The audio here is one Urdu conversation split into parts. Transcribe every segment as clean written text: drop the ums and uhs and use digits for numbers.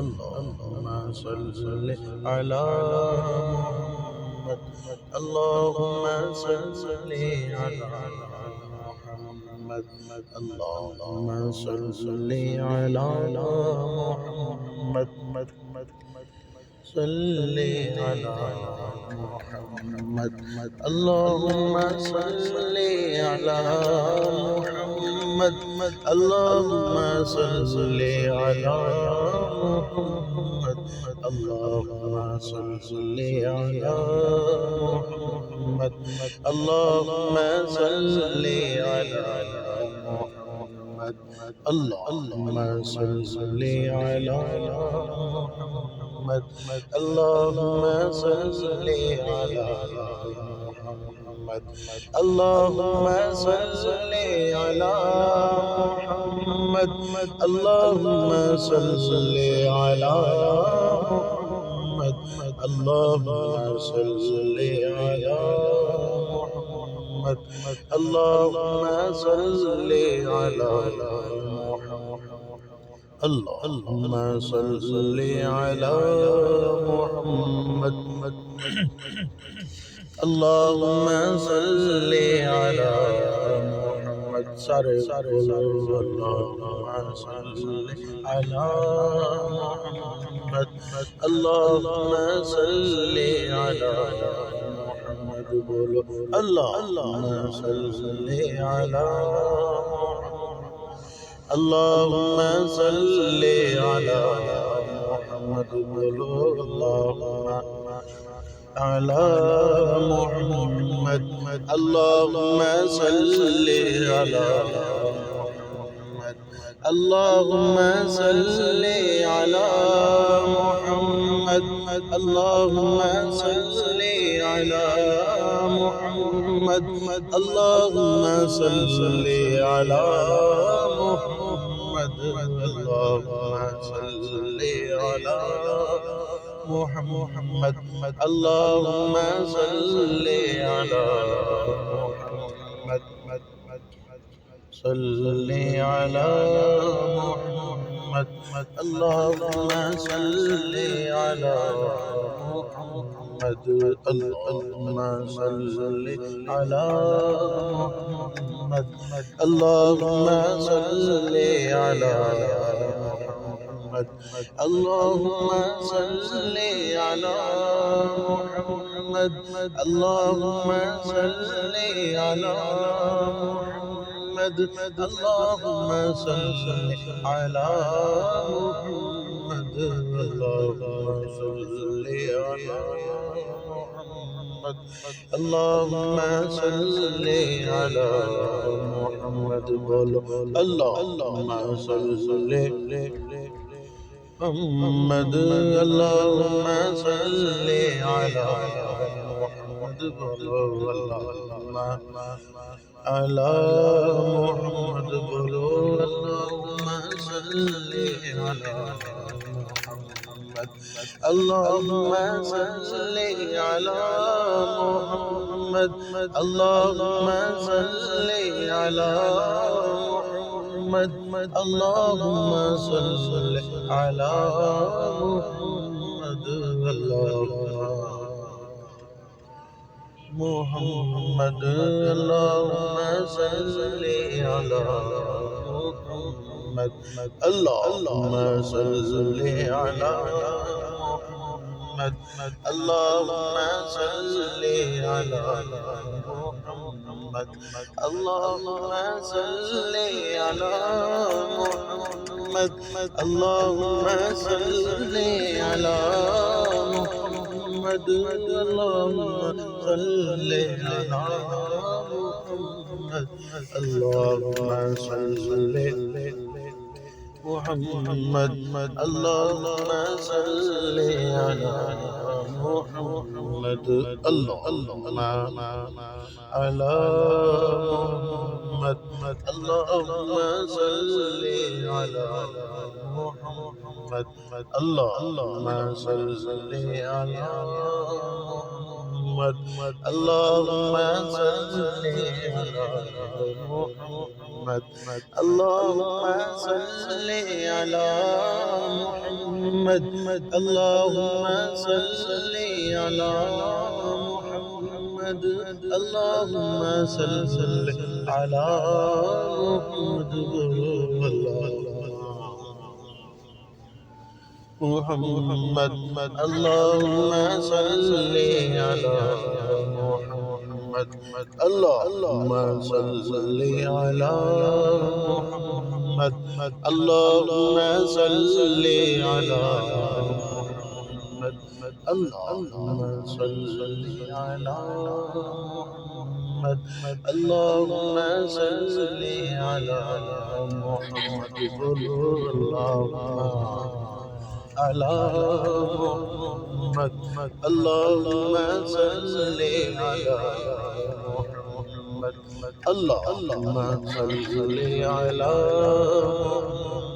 اللهم صل على محمد. اللهم صل على محمد. اللهم صل على محمد. صل على محمد. اللهم صل على محمد. اللهم صل على محمد. اللهم صل على محمد. اللهم صل على محمد. اللهم صل على محمد. اللهم صل على محمد. اللهم صل على محمد. اللهم صل على محمد. اللهم صل على محمد. اللهم صل على محمد. اللهم صل على محمد. اللهم صل على محمد. سارے بولو اللهم صل على محمد. اللهم صل على محمد. بولو اللهم صل على محمد. اللهم صل على محمد. بولو اللهم على محمد. اللهم صل على محمد. اللهم صل على محمد. اللهم صل على محمد. اللهم صل على محمد. اللهم صل على محمد. اللهم صل على محمد. صل على محمد. اللهم صل على محمد. اللهم صل على محمد. اللهم صل على محمد. اللهم صل على محمد. اللهم صل على محمد. اللهم صل على محمد. اللهم صل على محمد. اللهم صل على محمد. بولو اللهم صل محمد. اللهم صل على محمد. بولو اللهم على محمد. بولو اللهم صل على محمد. اللهم صل على محمد. اللهم صل على محمد. اللهم صل على محمد. محمد. اللهم صل على محمد. اللهم صل على محمد. اللهم صل على محمد. اللهم صل على محمد. اللهم صل على محمد. اللهم صل على محمد. اللهم صل محمد. اللهم صل على محمد. اللهم على محمد. اللهم صل على محمد. اللهم صل على محمد. اللهم صل على محمد. اللهم صل على محمد اللهم صل على محمد اللهم صل على محمد اللهم صل على محمد اللهم صل على محمد اللهم صل على محمد اللهم صل على محمد اللهم صل على محمد على محمد اللهم صل على محمد اللهم صل على محمد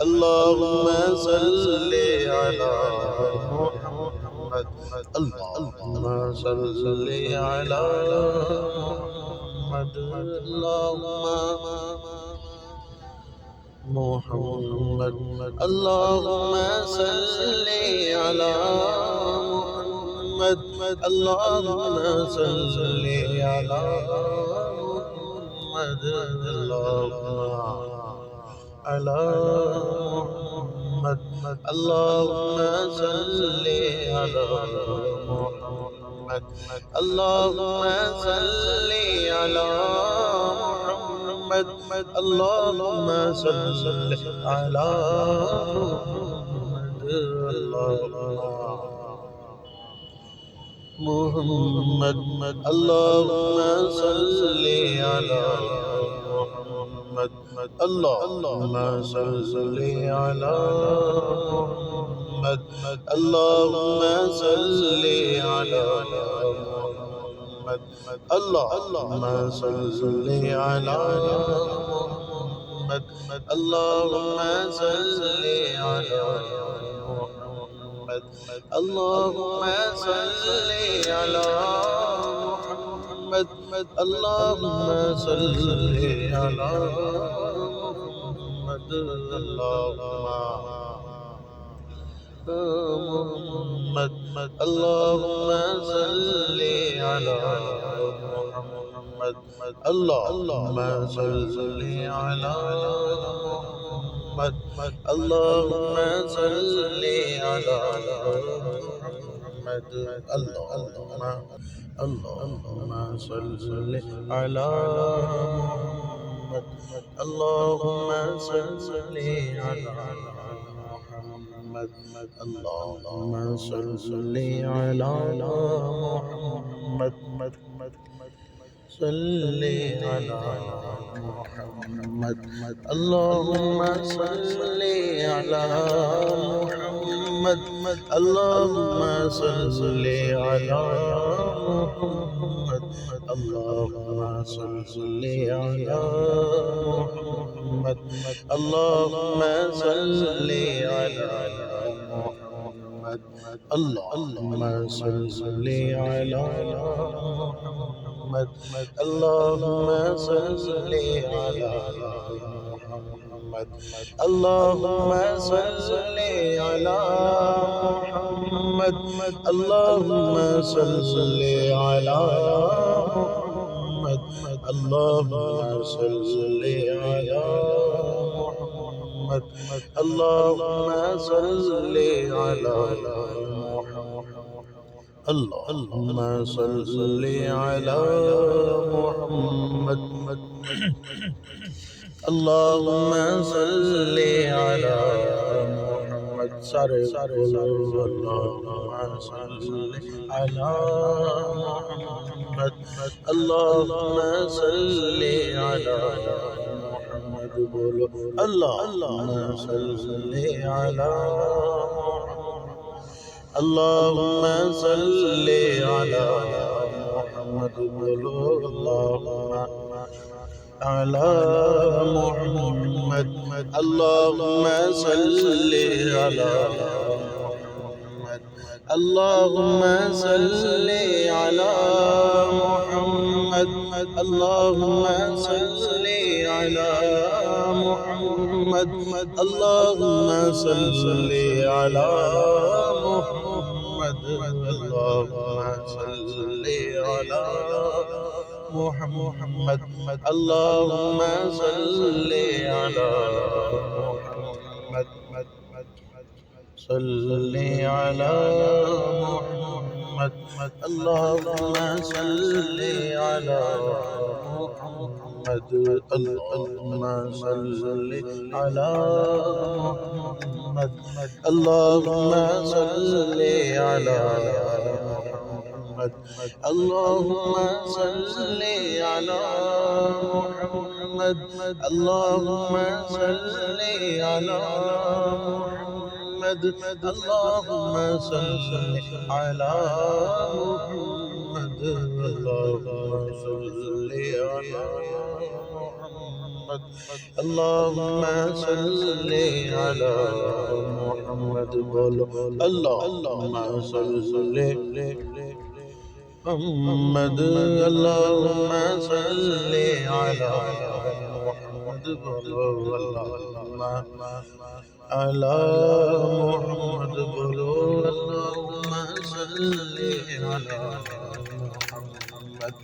اللهم صل على محمد اللهم صل على محمد محمد اللهم صل على محمد اللهم صل على محمد على محمد اللهم صل على محمد اللهم صل على محمد اللهم صل على محمد اللهم صل على محمد اللهم صل على محمد اللهم صل على محمد اللهم صل على محمد اللهم صل على محمد اللهم صل على محمد اللهم صل على محمد محمد اللهم صل على محمد اللهم صل على محمد اللهم صل على محمد اللهم صل على محمد اللهم صل على محمد اللهم صل على محمد صل على محمد اللهم صل على محمد اللهم صل على محمد اللهم صل على محمد اللهم صل على محمد اللهم صل على محمد اللهم صل على محمد اللهم صل على محمد اللهم صل على محمد اللهم صل على محمد اللهم صل على اللهم صل على محمد اللهم صل على محمد سارے اللهم صل على محمد اللهم صل على محمد بولو اللهم صل على اللهم صل على محمد بولو اللهم على محمد اللهم صل على محمد اللهم صل على محمد اللهم صل على محمد محمد اللهم صل على محمد اللهم صل على محمد اللهم صل على محمد صل على محمد اللهم صل على محمد اللهم صل على محمد اللهم صل على محمد اللهم صل على محمد اللهم صل على محمد اللهم صل على محمد اللهم صل على محمد اللهم صل على محمد اللهم صل محمد اللهم صل على محمد اللهم على محمد اللهم صل على محمد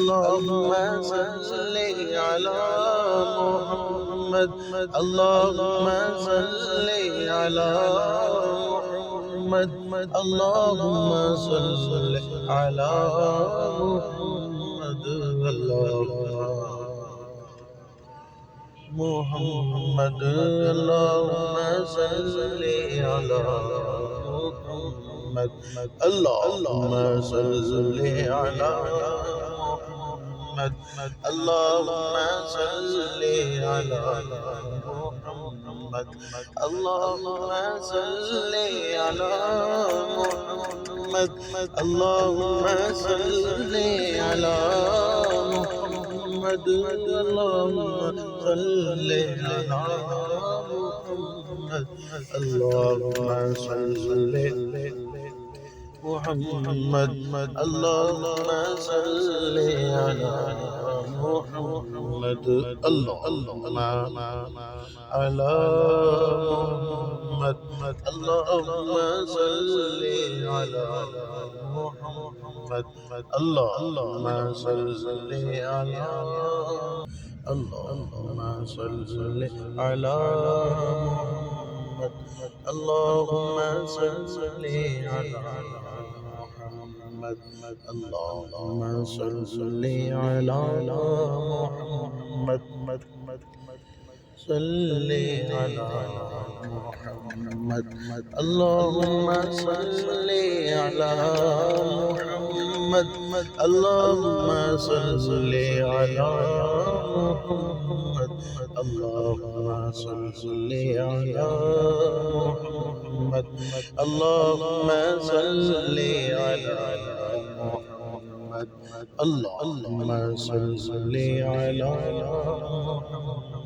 اللهم صل على محمد اللهم صل على محمد اللهم صل على محمد محمد اللهم صل على محمد اللهم صل على محمد اللهم صل على محمد اللهم صل على محمد اللهم صل على محمد اللهم صل على محمد اللهم صل محمد اللهم صل على محمد اللهم على محمد اللهم صل على محمد اللهم صل على اللهم صل على محمد اللهم صل على محمد اللهم صل على محمد صل على محمد اللهم صل على محمد اللهم صل على محمد اللهم صل على محمد اللهم صل على محمد اللهم صل على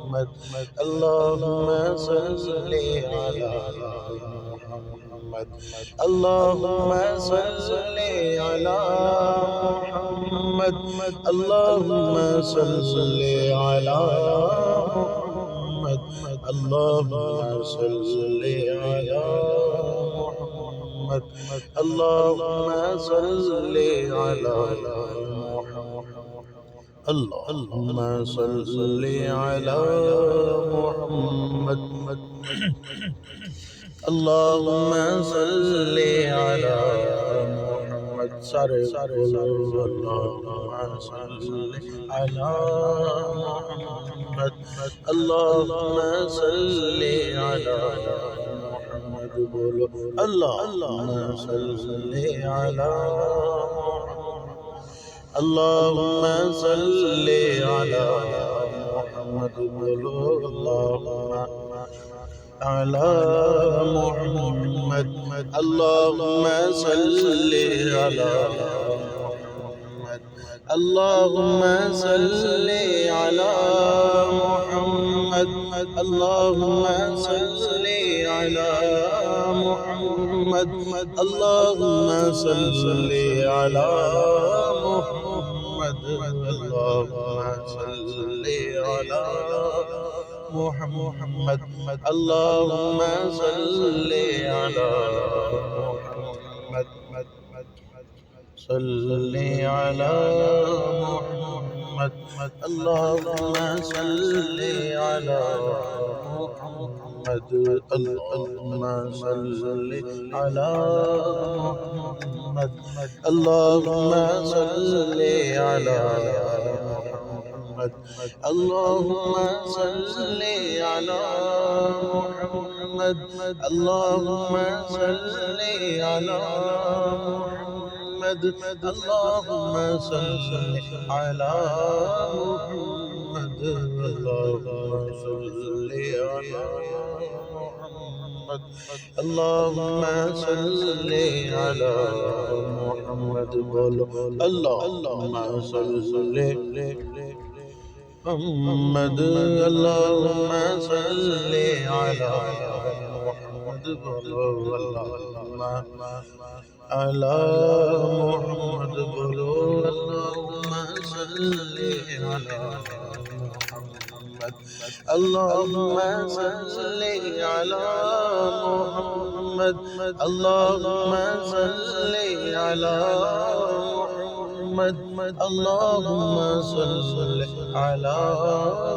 محمد اللهم صل على محمد اللهم صل على محمد اللهم صل على محمد اللهم صل على محمد اللهم صل على محمد اللهم صل على محمد اللهم صل على محمد اللهم صل على محمد اللهم صل على محمد اللهم صل على اللهم صل على محمد اللهم على محمد اللهم صل على محمد اللهم صل على محمد اللهم صل على محمد اللهم صل على محمد اللهم صل على محمد اللهم صل على محمد صل على محمد اللهم صل على محمد اللهم صل على محمد اللهم صل على محمد اللهم صل على محمد اللهم صل على محمد اللهم صل على محمد اللهم صل على محمد اللهم صل على محمد بولو اللهم صل محمد اللهم صل على محمد بولو اللهم على محمد بولو اللهم صل على محمد اللهم صل على محمد اللهم صل على محمد اللهم صل على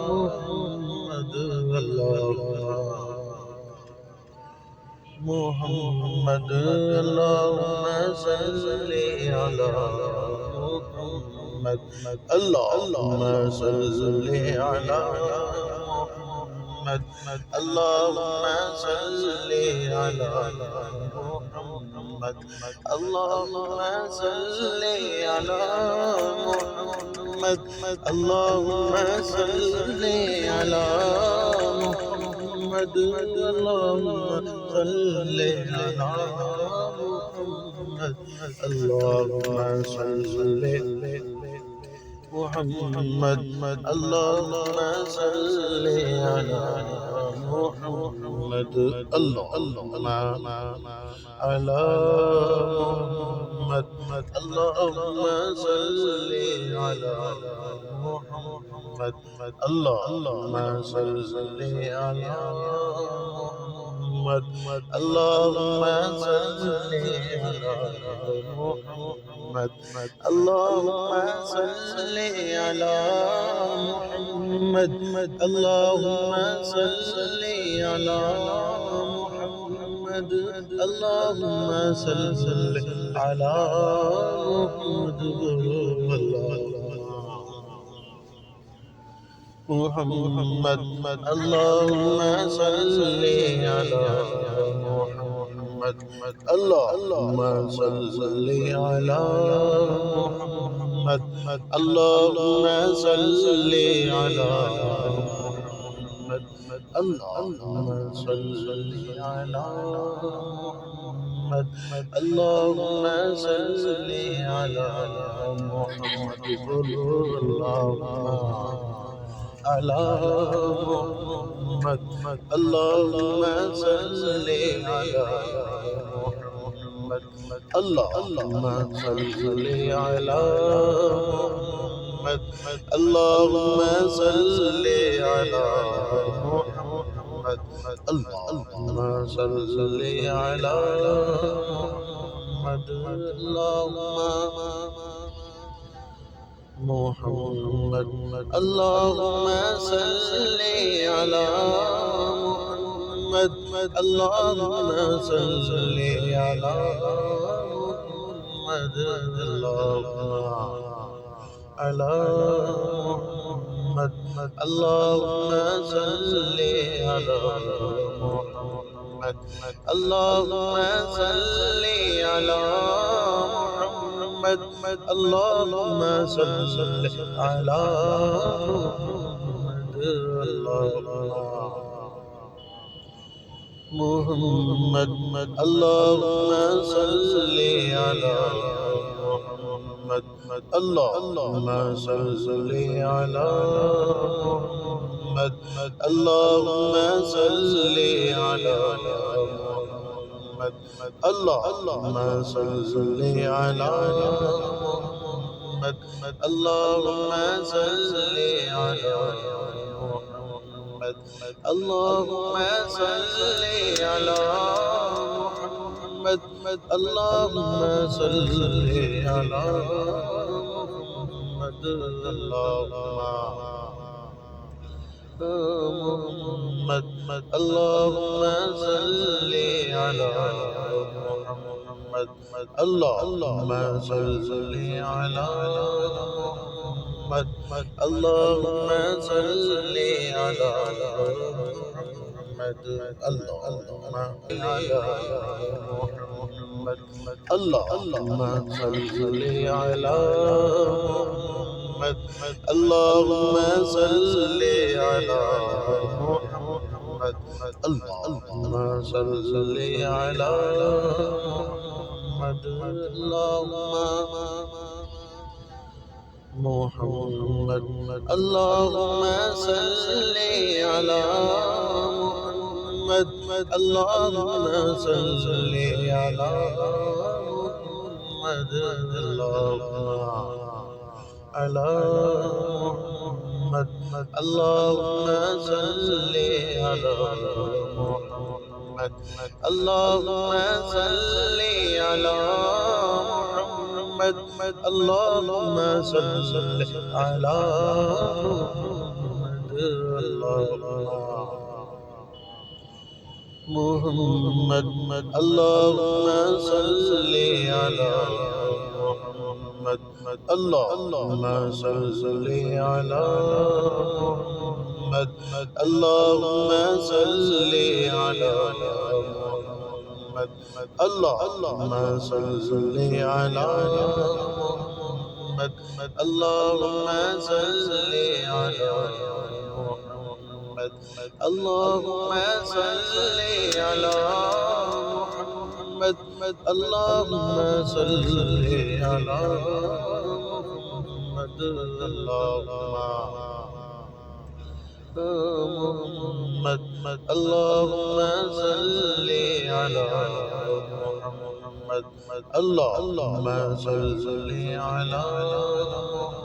محمد محمد اللهم صل على محمد اللهم صل على محمد اللهم صل على محمد اللهم صل على محمد اللهم صل على محمد اللهم صل على محمد اللهم صل محمد اللهم صل على محمد اللهم على محمد اللهم صل على محمد اللهم صل على محمد اللهم صل على محمد اللهم صل على محمد اللهم صل على محمد اللهم صل على محمد اللهم صل على محمد اللهم صل على محمد اللهم صل على محمد اللهم صل على محمد اللهم صل على محمد على محمد اللهم صل على محمد اللهم صل على محمد اللهم صل على محمد اللهم صل على محمد محمد اللهم صل على محمد اللهم صل على محمد اللهم على محمد اللهم صل على محمد اللهم صل على محمد اللهم صل على محمد اللهم صل على محمد اللهم صل على محمد اللهم صل على محمد اللهم صل على محمد اللهم صل على محمد اللهم صل على محمد اللهم صل على محمد محمد اللهم صل على محمد اللهم صل على محمد اللهم صل على محمد اللهم على محمد اللهم صل على محمد اللهم صل على محمد اللهم صل على محمد محمد اللهم صل على محمد اللهم صل على محمد اللهم على محمد اللهم صل على محمد اللهم صل على محمد اللهم صل على محمد اللهم صل على محمد اللهم صل على محمد اللهم صل على محمد اللهم صل على محمد اللهم صل على محمد اللهم صل على محمد اللهم صل على محمد محمد اللهم صل على محمد اللهم صل على